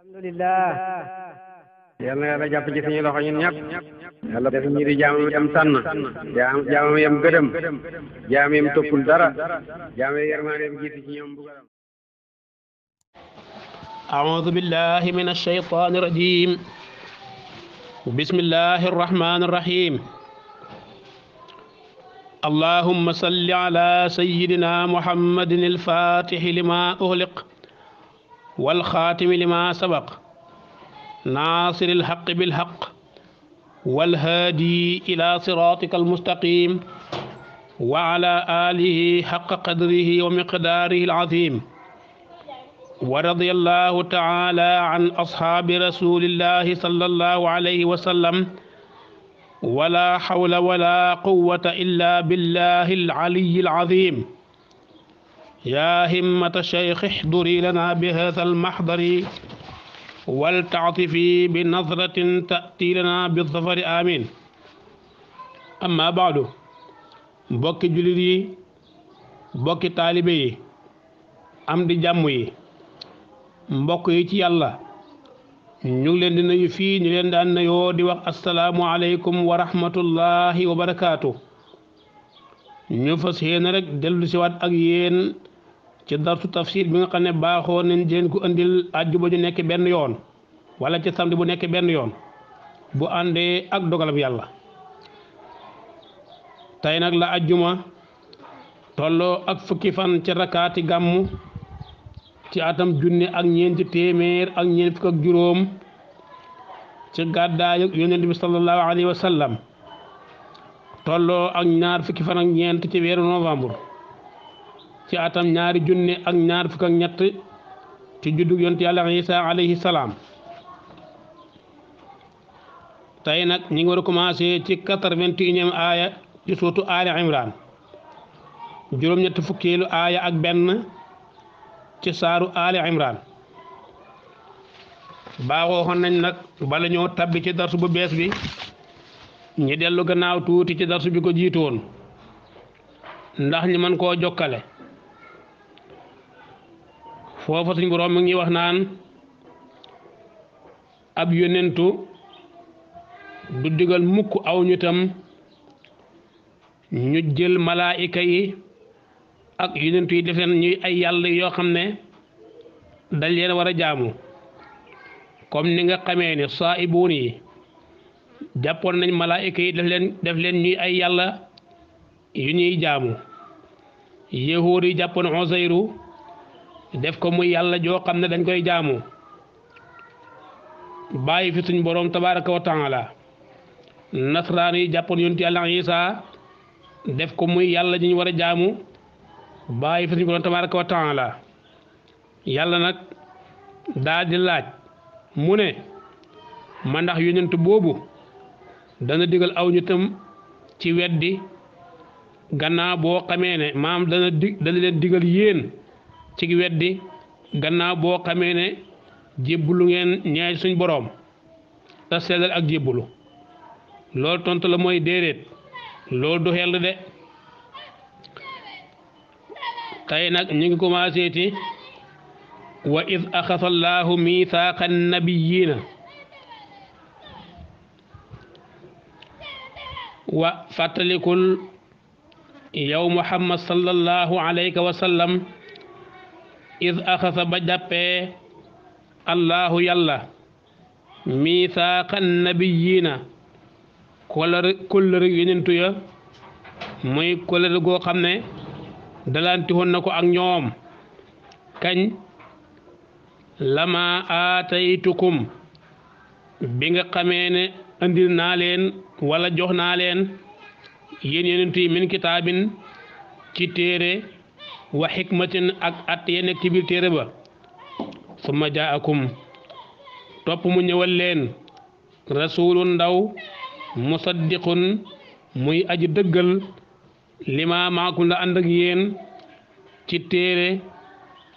alhamdulillah yal na yàlla jàpp ci suñu loxo ñun ñëpp yàlla def ñi di jaamam yam tànn jaamam yam gëdëm jaam yam toppul dara jaam yam yërmaandeem jiitu ci ñoom bugaram أعوذ بالله من الشيطان الرجيم بسم الله الرحمن الرحيم اللهم صل على سيدنا محمد الفاتح لما أغلق والخاتم لما سبق ناصر الحق بالحق والهادي إلى صراطك المستقيم وعلى آله حق قدره ومقداره العظيم ورضي الله تعالى عن أصحاب رسول الله صلى الله عليه وسلم ولا حول ولا قوة إلا بالله العلي العظيم يا همة الشيخ احضري لنا بهذا المحضر ولتعطفي بنظرة تأتي لنا بالظفر آمين أما بعد بوكي جلدي بوكي طالبي am di jàmm yi mbokk yi ci yàlla ñu ngi leen di nuyu fii ñu leen daan nuyoo di wax asalaamu aleykum wa rahmatullahi wa barakaatu ñu fas yéene rek dellu si waat ak yéen ci darsu tafsir bi nga xam ne baaxoo nañ leen ko andil àjjuma ju nekk benn yoon wala ci samedi bu nekk benn yoon bu àndee ak dogalab yàlla tey nag la àjjuma tolloo ak fukki fan ci rakaati gàmmu ci atam junne ak ñeenti téeméer ak ñeent fukk ak juróom ci gàddaayu yonent bi sallallahu alayhi wa sallam tolloo ak ñaar fukki fan ak ñeent ci weeru novembre ci atam ñaari junne ak ñaar fukk ak ñett ci juddug yonent yàlla Isa alayhi salaam tey nag ñi ngi war a commencé ci 81e aaya ci suuratu Ali Imran juróom-ñett fukkeelu aaya ak benn ci saaru Ali Imran baaxoo xon nañ nag bala ñoo tabbi ci darsu bu bees bi ñi dellu gannaaw tuuti ci darsu bi ko jiitu woon ndax ñi mën koo jokkale foofa suñ boroom mi ngi wax naan ab yónnentu du digal mukk aw ñitam ñu jël malaayika yi ak yonent yi def leen ñuy ay yàlla yoo xam ne dañ leen war a jaamu comme ni nga xamee ne saa'ibuun yi jàppoon nañ malaayika yi def leen ñuy ay yàlla yu ñuy jaamu yahuud yi jàppoon Uzayru def ko muy yàlla joo xam ne dañ koy jaamu bàyyi fi suñ boroom tabaaraka wa taala nasraan yi jàppoon yonent yàlla Isaa def ko muy yàlla ji ñu war a jaamu bàyyi fi suñu borom tabaaraka wa taala yàlla nag daal di laaj mu ne ma ndax yonent boobu dana digal aw nitam ci weddi gannaaw boo xamee ne maam dana leen digal yéen ci weddi gannaaw boo xamee ne jébbulu ngeen ñeej suñ boroom te sellal ak jébbulu loolu tontu la mooy déedéet loolu du xel de tey nag ñu ngi commencé ti wa id axasa allahu mithaqa nabiyina wa fàttalikul yow muhammad sallallahu alayhi wa sallam id axasa ba jàppee allahu yàlla mithaqa nabiyina kóllëre yonentu ya muy kóllëre goo xam ne dalanti woon na ko ak ñoom kañ lama aataytukum bi nga xamee ne andil naa leen wala jox naa leen yéen yonent yi min kitaabin ci téere wa xikmatin ak at ya nekk ci biir téere ba summa jaakum topp mu ñëwal leen rasulun ndaw musaddiqun muy aji dëggal lima maakum la ànd ak yéen ci téere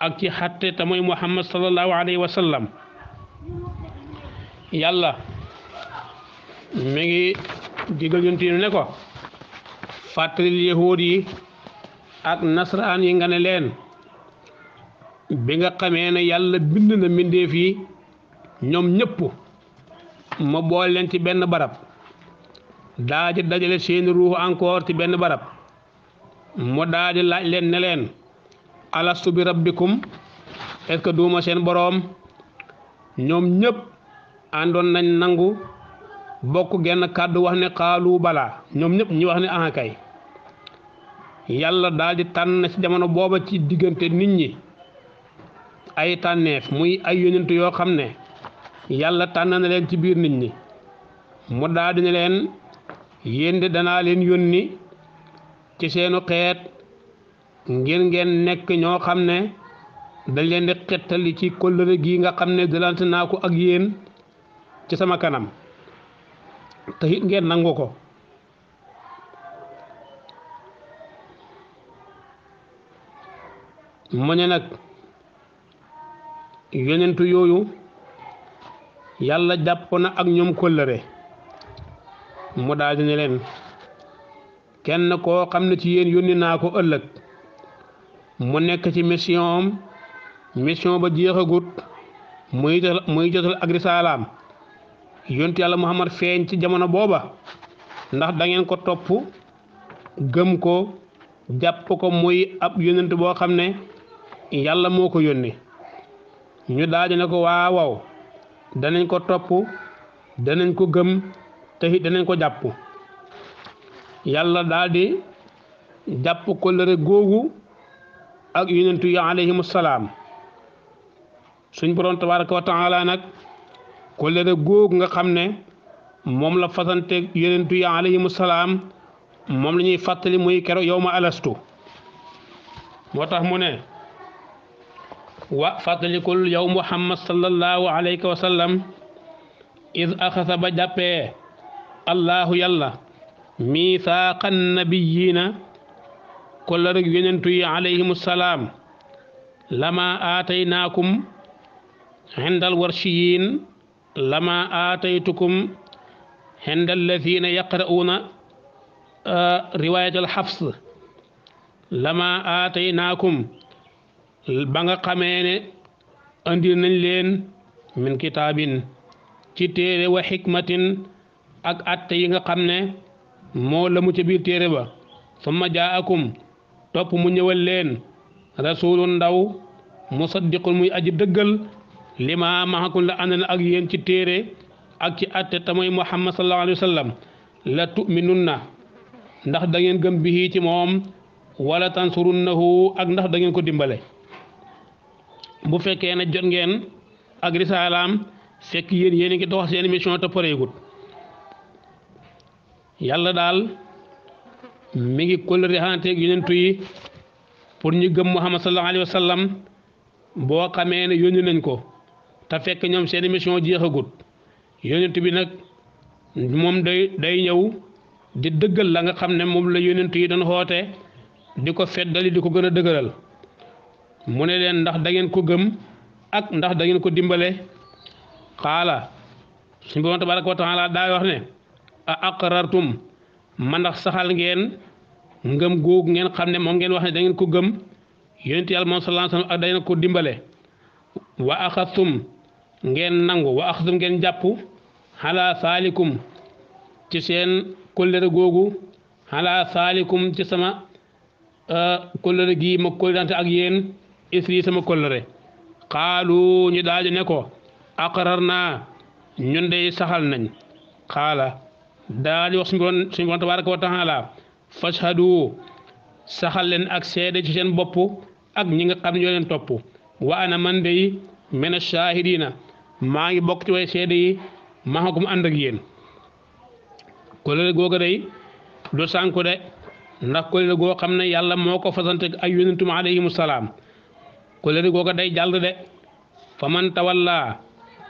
ak ci xatte te mooy muhammad sallallahu alayhi wa sallam yàlla mi ngi digal yonent yi ne ko fàttalil yahuud yi ak nasaraan yi nga ne leen bi nga xamee ne yàlla bind na mbindeef yi ñoom ñëpp ma boole leen ci benn barab daa di dajale seeni ruux encore ci benn barab mu daa di laaj leen ne leen alastu bi rabbikum est-ce que duuma seen boroom ñoom ñëpp àndoon nañ nangu bokk genn kàddu wax ne xaalu balaa ñoom ñëpp ñi wax ne aha kay yàlla daal di tànn ci jamono booba ci diggante nit ñi ay tànneef muy ay yonent yoo xam ne yàlla tànn na leen ci biir nit ñi mu daal di ne leen yéen de danaa leen yónni ci seenu xeet ngir ngeen nekk ñoo xam ne dañ leen di xettali ci kóllëre gi nga xam ne dalante naa ko ak yéen ci sama kanam te it ngeen nangu ko mu ne nag yonentu yooyu yàlla jàpp na ak ñoom kóllëre mu daal di ne leen kenn koo xam ne ci yéen yónni naa ko ëllëg mu nekk ci mission ba jeexagut muy jotal ak risaalaam yonent yàlla Muhammad feeñ ci jamono booba ndax da ngeen ko topp gëm ko jàpp ko muy ab yonent boo xam ne yàlla moo ko yónni ñu daal di ne ko waaw danañ ko topp danañ ko gëm te it danañ ko jàpp yàlla daal di jàpp kóllëre googu ak yonentu yi alayhimu salaam suñ borom tabaraka wa taala nag kóllëre googu nga xam ne moom la fasante yonentu yi alayhimu salaam moom la ñuy fàttali muy kero yow ma alastu moo tax mu ne wa fàttalikul yow muhammad sallallahu alayhi wa sallam iz axasa ba jàppee allahu yàlla miisaaqan nabiyyiina kóllëre yonentu yi alayhimu salaam lama aataynaakum indal warshiyiin lama aataytukum indal laziina yaqra'uuna riwaayatal xafs lama aataynaakum ba nga xamee ne andi nañ leen min kitaabin ci téere wa xikmatin ak atte yi nga xam ne moo la mu ca biir téere ba summa jaakum topp mu ñëwal leen rasulun ndaw musaddiqun muy aji dëggal lima maxakun la ànd na ak yéen ci téere ak ci atte tamoy muhammad sallallahu alayhi wa sallam la tu'minunna ndax da ngeen gëm bihi ci moom wala tansurunnahu ak ndax da ngeen ko dimbale bu fekkee ne jot ngeen ak risaalaam fekk yéen a ngi dox seen mission te pareegut yàlla daal mi ngi kóllëre xanteeg yonentu yi pour ñu gëm muhammad sallallahu alayhi wa sallam boo xamee ne yónni nañ ko te fekk ñoom seen mission jeexagut yonentu bi nag moom day ñëw di dëggal la nga xam ne moom la yonentu yi doon xoote di ko feddali di ko gën a dëgëral mu ne leen ndax da ngeen ko gëm ak ndax da ngeen ko dimbale xaala suñu borom tabaraka wa taala daa wax ne a aqrartum man ndax saxal ngeen ngëm googu ngeen xam ne moom ngeen wax ne da ngeen ko gëm yonent yàlla moom sallallahu alayhi wasallam ak da ngeen ko dimbale wa axastum ngeen nangu wa axastum ngeen jàpp xalaa saalikum ci seen kóllëre googu xalaa saalikum ci sama kóllëre gi ma kóllërante ak yéen isri sama kóllëre xaalu ñu daal di ne ko aqrar naa ñun dey saxal nañ xaala daal di wax suñu borom tabaraka wa taala fashhadu saxal leen ak seede ci seen bopp ak ñi nga xam ne ñoo leen topp wa ana man dey mina shahidina maa ngi bokk ci way seede yi maxakum ànd ak yéen kóllëre googu day du sànku de ndax kóllëre goo xam ne yàlla moo ko fasante ay yonentum alayhimu salaam kóllëre googu day jàll de fa man tawalla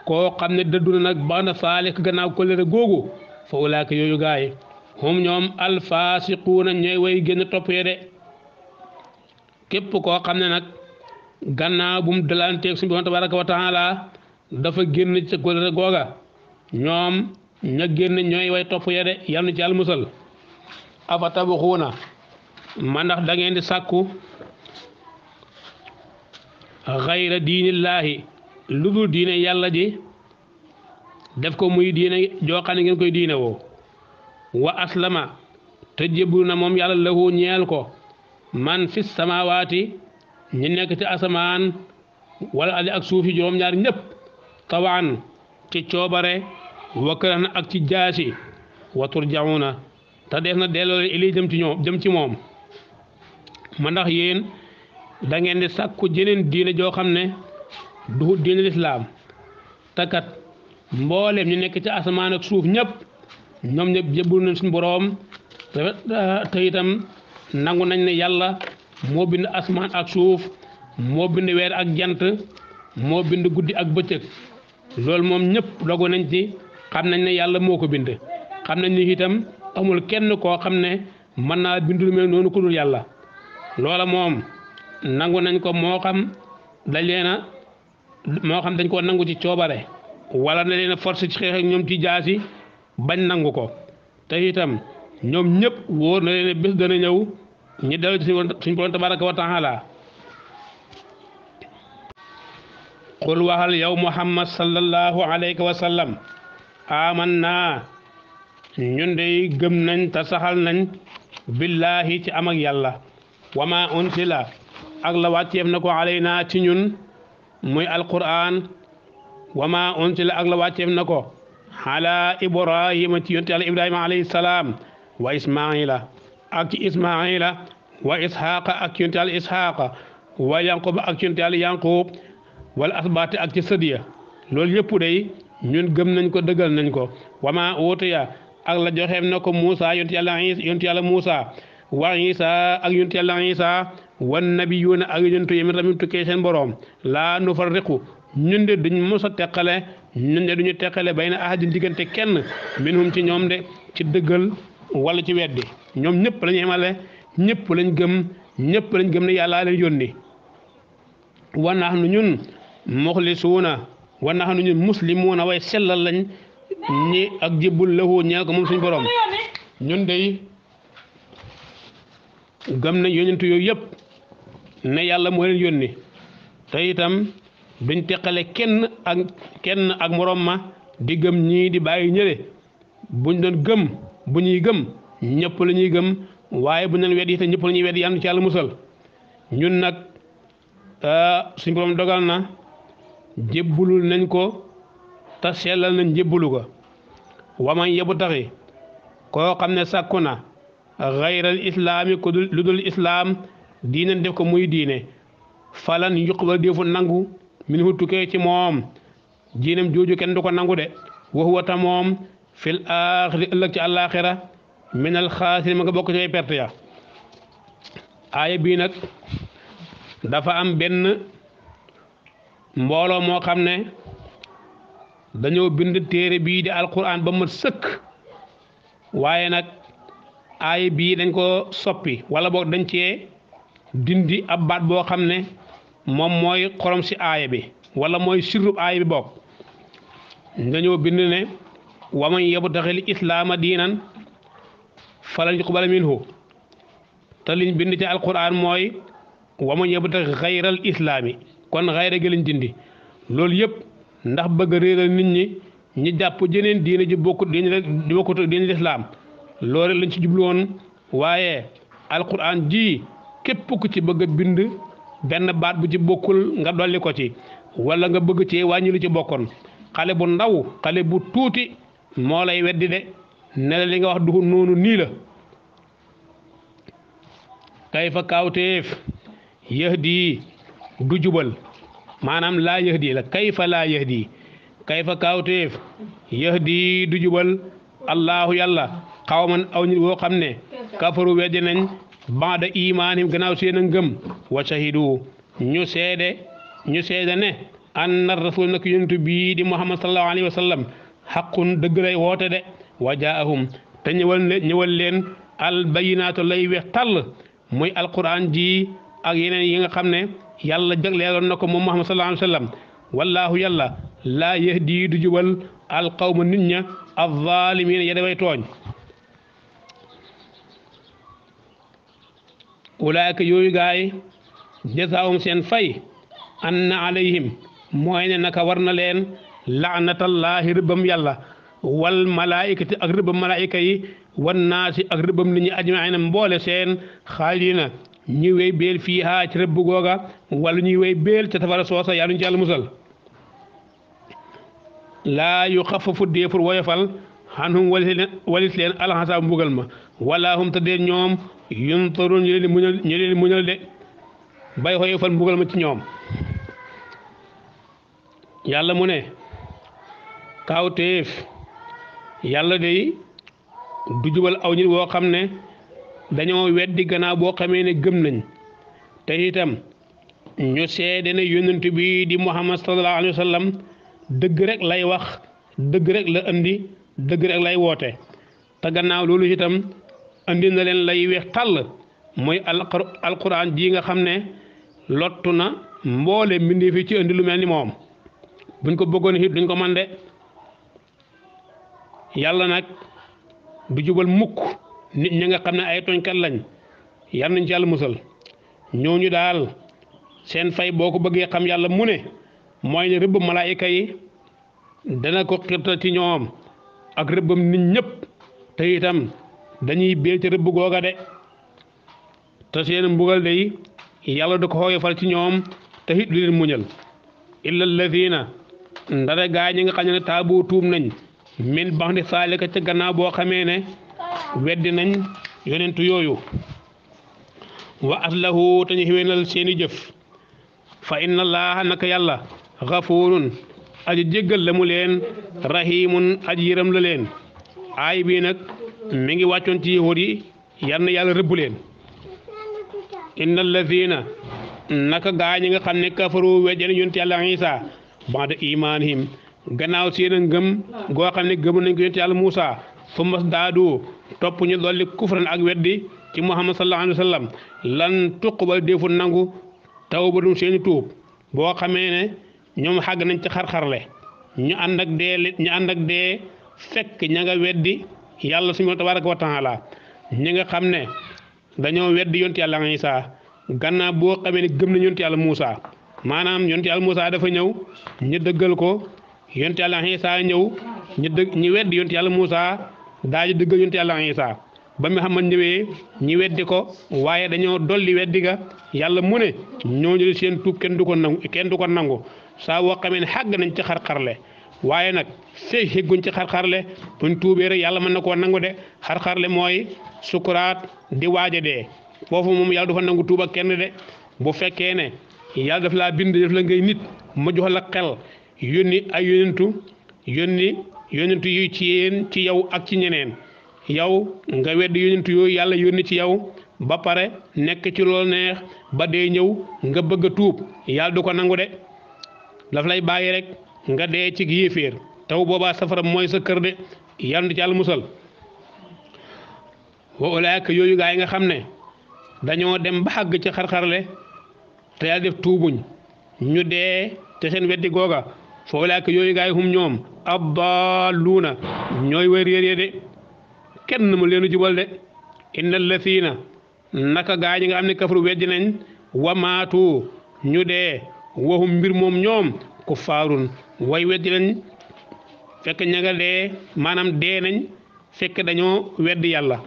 koo xam ne dëddu na nag ba na saalik gannaaw kóllëre googu fa ulaaka yooyu gaay hum ñoom alfaasiquuna ñooy way génn topp ye de képp koo xam ne nag gannaaw bu mu dalanteeg suñu borom tabaraka wa taala dafa génn ci kóllëre googa ñoom ña génn ñooy way topp ye de yal na ci yàlla musal afa tabaxuuna man ndax da ngeen di sàkku xayra diinillaahi lu dul diine yàlla ji def ko muy diine joo xam ne ngeen koy diine woo wa aslama te jébbalu na moom yàlla lahu ñeel ko man fi samawaati ñi nekk ci asamaan wala ali ak suufi juróom-ñaar ñëpp tawaan ci coobare wa këran ak ci jaasi wa turjauna te def na delloo ili jëm ci moom ma ndax yéen da ngeen di sàkku jeneen diine joo xam ne du diine lislaam takat mboolem ñu nekk ci asamaan ak suuf ñëpp ñoom ñëpp jébbalu nañ suñu boroom te itam nangu nañ ne yàlla moo bind asamaan ak suuf moo bind weer ak jant moo bind guddi ak bëccëg loolu moom ñëpp dogu nañ ci xam nañ ne yàlla moo ko bind xam nañ ni itam amul kenn koo xam ne mën naa bind lu mel noonu ku dul yàlla loola moom nangu nañ ko moo xam dañ ko nangu ci coobare wala na leen a force ci xeex ak ñoom ci jaasi bañ nangu ko te itam ñoom ñëpp wóor na leen bés dana ñëw ñi dellu ci suñu borom tabaraka wa taala qul waxal yow muhammad sallallahu alayhi wa sallam amanna ñun dey gëm nañ te saxal nañ billahi ci am ak yàlla wama unsila ak la wàcceef na ko alayna ci ñun muy alquran wama unsila ak la wàcceef na ko ala ibrahima ci yonte yàlla ibrahima alayhi salaam wa ismaila ak ci ismaila wa ishaqa ak yonte yàlla ishaqa wa yanqub ak yonte yàlla yanqub wala asbaati ak ci sëdiya loolu yëpp day ñun gëm nañ ko dëggal nañ ko wama utiya ak la joxeem na ko Muusa yonte yàlla Muusa wa Isa ak yonte yàlla Isa wan nabiyuuna ak yonentu yi tamit tukkee seen boroom laa nufarriqu ñun de duñ mos a teqale ñun de duñu teqale bayna ahadin diggante kenn minhum ci ñoom de ci dëggal wala ci weddi ñoom ñëpp lañu emale ñëpp lañ gëm ne yàllaa leen yónni wa nahnu ñun muxlisuuna wa nahnu ñun muslimuuna way sellal lañ ñi ak jébbul lahu ñeel ko moom suñu borom ñun dey gëm nañ yónnentu yooyu yëpp ne yàlla moo leen yónni te itam duñ teqale kenn ak morom ma di gëm ñii di bàyyi ñële buñ doon gëm bu ñuy gëm ñëpp la ñuy gëm waaye buñ doon weddi te ñëpp la ñuy weddi yàlla ci yàlla musal ñun nag suñu borom dogal na jébbulul nañ ko te sellal nañ jébbulu ko waman yebu taxi koo xam ne sàkku na xayral islaami ko lu dul islaam diine def ko muy diine falan yuqbal defu nangu min hu tukkee ci moom diinam jooju kenn du ko nangu de wa huwa ta moom fil aaxiri ëllëg ci àllaaxira minal xaasiri ma nga bokk ci ay perte ya aaya bii nag dafa am benn mbooloo moo xam ne dañoo bind téere bii di alquran ba mat sëkk waaye nag aaya bii dañ ko soppi wala boog dañ cee dindi ab baat boo xam ne moom mooy xorom si aaya bi wala mooy sirrub aaya bi bokk dañoo bind ne waman yabtaxil islaama diinan falan yuqbala minhu te liñ bind ci alquran mooy waman yabtaxi xayral islaami kon xayra gi lañ dindi loolu yëpp ndax bëgg a réeral nit ñi jàpp jeneen diine ji bokkut diine lislaam loolu lañ ci jublu woon waaye alquran ji képp ku ci bëgg a bind benn baat bu ci bokkul nga dolli ko ci wala nga bëgg ci wàññi lu ci bokkoon xale bu ndaw xale bu tuuti moo lay weddi de ne la li nga wax du noonu nii la kayfa kaawteef yahdi du jubal maanaam laa yahdi la kayfa laa yahdi kayfa kaawteef yahdi du jubal allahu yàlla xawman aw nit woo xam ne kafaru weddi nañ baada imaanim gannaaw seen a ngëm wa shahidu ñu seede ne anna rasul nak yonentu bii di muhammad sallallahu alayhi wa sallam xaqun dëgg lay woote de wa jaahum te ñëwal leen al bayinaatu lay weex tàll muy alquran ji ak yeneen yi nga xam ne yàlla jagleeloon na ko moom muhammad sallallahu alayhi wa sallam wallaahu yàlla laa yahdi du jubal alqawma nit ña alzaalimiin ya daway tooñ ulaayka yooyu gaay jasaawum seen fay anna alayhim mooy ne naka war na leen laanatallaahi rëbbam yàlla wal malaayikati ak rëbbam malaayika yi wan naasi ak rëbbam nit ñi ajmaina mboole seen xaalidina ñi wéy béel fii haa ci rëbb googa wala ñuy wéy béel ca safara soosa yàlla ñu ci yàlla musal laa yu xafafu déefur woyofal xanhum walis leen alxasaab mbugal ma wala hum te dee ñoom yuntaroon ñu leen muñal de bay woyofal mbugal ma ci ñoom yàlla mu ne kawtéef yàlla day du jubal aw nit woo xam ne dañoo weddi gannaaw boo xamee ne gëm nañ te itam ñu seede ne yonent bi di Muhammad sallallahu alayhi wa sallam dëgg rek lay wax dëgg rek la andi dëgg rek lay woote te gannaaw loolu itam andi na leen lay weex tàll mooy alquran ji nga xam ne lottu na mboole mbindee fi ci andi lu mel ni moom buñ ko bëggoon it duñ ko man de yàlla nag du jubal mukk nit ñi nga xam ne ay tooñkat lañ yar nañ ci yàlla musal ñooñu daal seen fay boo ko bëggee xam yàlla mu ne mooy ne rëbb malaayika yi dana ko xirtal ci ñoom ak rëbbam nit ñëpp te itam dañuy béel ci rëbb googa de te seen mbugal de yi yàlla du ko xoyofal ci ñoom te it du leen muñal illa alladina ndara gaa ñi nga xam ne taabu tuub nañ min baxdi saalika ca gannaaw boo xamee ne weddi nañ yonentu yooyu wa aslahu te ñu xéwénal seeni jëf fa inna allaha naka yàlla xafuurun aji jéggal la mu leen rahimun aji yërëm la leen aay bii nag mi ngi wàccoon ci yahuud yi yal na yàlla rëbb leen inna alladina naka gaa ñi nga xam ne kafaru weddeen yonent yàlla Isa ba'da imaanihim gannaaw seen a ngëm goo xam ne gëm nañ ko yonent yàlla Muusa fu mas daadu topp ñu dolli kufran ak weddi ci Muhammad sallallahu alayhi wa sallam lan tuqbal defu nangu tawbatum seeni tuub boo xamee ne ñoom xàgg nañ ci xar-xarle ñu ànd ak dee fekk ña nga weddi yàlla suñu tabaraka wa taala ñi nga xam ne dañoo weddi yonent yàlla Isa gannaaw boo xamee ne gëm nañ yonent yàlla Muusa maanaam yonent yàlla Muusa dafa ñëw ñu dëggal ko yonent yàlla Isa ñëw ñu weddi yonent yàlla Muusa daal di dëggal yonent yàlla Isa ba Muhammad ñëwee ñi weddi ko waaye dañoo dolli weddi ga yàlla mu ne ñooñu seen tuub kenn du ko nangu saa woo xamee ne xàgg nañ ci xar-xarle waaye nag fee xégguñ ci xar-xarle buñ tuubee rek yàlla mën na koo nangu de xar-xarle mooy sukuraat di waaja dee foofu moom yàlla dafa nangu tuuba kenn de bu fekkee ne yàlla daf laa bind def la ngay nit ma jox la xel yónni ay yónentu yu ci yow ak ci ñeneen yow nga weddi yónentu yooyu yàlla yónni ci yow ba pare nekk ci loolu neex ba dee ñëw nga bëgg a tuub yàlla du ko nangu de daf lay bàyyi rek nga dee ci yéeféer taw boobaa safara mooy sa kër de yàlla ci yàlla musal wa ulaaka yooyu gaa yi nga xam ne dañoo dem ba àgg ci xar-xarle te yàlla def tuubuñ ñu dee te seen weddi googa fa ulaaka yooyu gaa yi hum ñoom addaaluuna ñooy way réer de kenn mu leenu jubal de innal lasiina naka gaa ñi nga xam ne kafaru weddi nañ wa maatu ñu dee waxum mbir moom ñoom kuffaarun way weddi nañ fekk ña nga dee maanaam dee nañ fekk dañoo weddi yàlla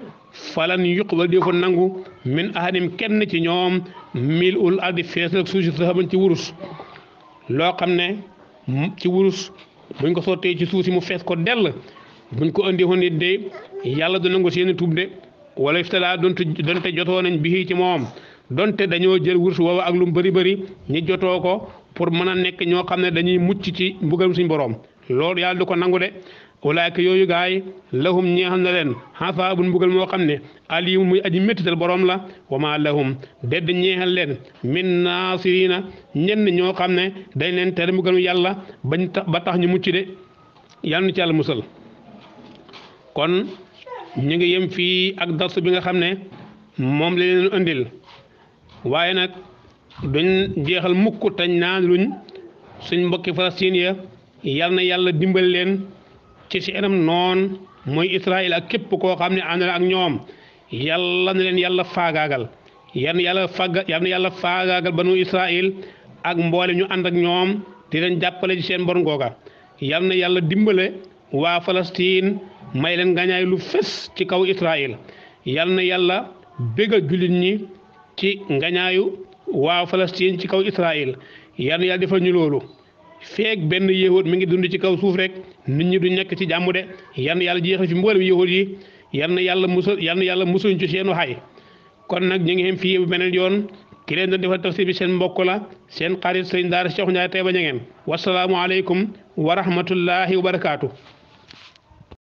falan yuqbal defu nangu min ahadim kenn ci ñoom mil ul ardi fees ak suuf si saxaban ci wurus loo xam ne ci wurus buñ ko sottee ci suuf si mu fees ko dell buñ ko andi woon it de yàlla du nangu seeni tuub de wala iftalaa donte jotoo nañ bii ci moom donte dañoo jël wurus woowa ak lu mu bëri ñi jotoo ko pour mën a nekk ñoo xam ne dañuy mucc ci mbugal suñ borom loolu yàlla du ko nangu de ulaayka yooyu gaay lahum ñeexal na leen xasaabun mbugal moo xam ne aliim muy aji méttital borom la wa maa lahum dedd ñeexal leen min naasirina ñenn ñoo xam ne dañ leen tere mbugalu yàlla ba tax ñu mucc de yàlla na ci yàlla musal kon ñu ngi yem fii ak dars bi nga xam ne moom la leen andil waaye nag duñ jeexal mukk tañ naan luñ suñ mbokki Palestine ya yal na yàlla dimbal leen ci seenam noon mooy Israël ak képp koo xam ne ànd na ak ñoom yàlla na leen yàlla faagaagal yal na yàlla faagaagal banu Israël ak mboole ñu ànd ak ñoom di leen jàppale ci seen bon googa yal na yàlla dimbale waa Palestine may leen ngañaay lu fes ci kaw Israël yal na yàlla bégal jullit ñi ci ngañaayu waa Palestine ci kaw Israël yal na yàlla defal ñu loolu feek benn yéexoot mi ngi dund ci kaw suuf rek nit ñi du nekk ci jàmm de yal na yàlla jeexal fi mboolem yéexoot yi yal na yàlla musul ci seenu xay kon nag ñu ngi xem fii bu beneen yoon ki leen doon defal tafsir bi seen mbokk la seen xarit sëñ daara Cheikh Ndiaye Taïba Niangène wasalaamu aleykum wa rahmatullahi wa barakaatu.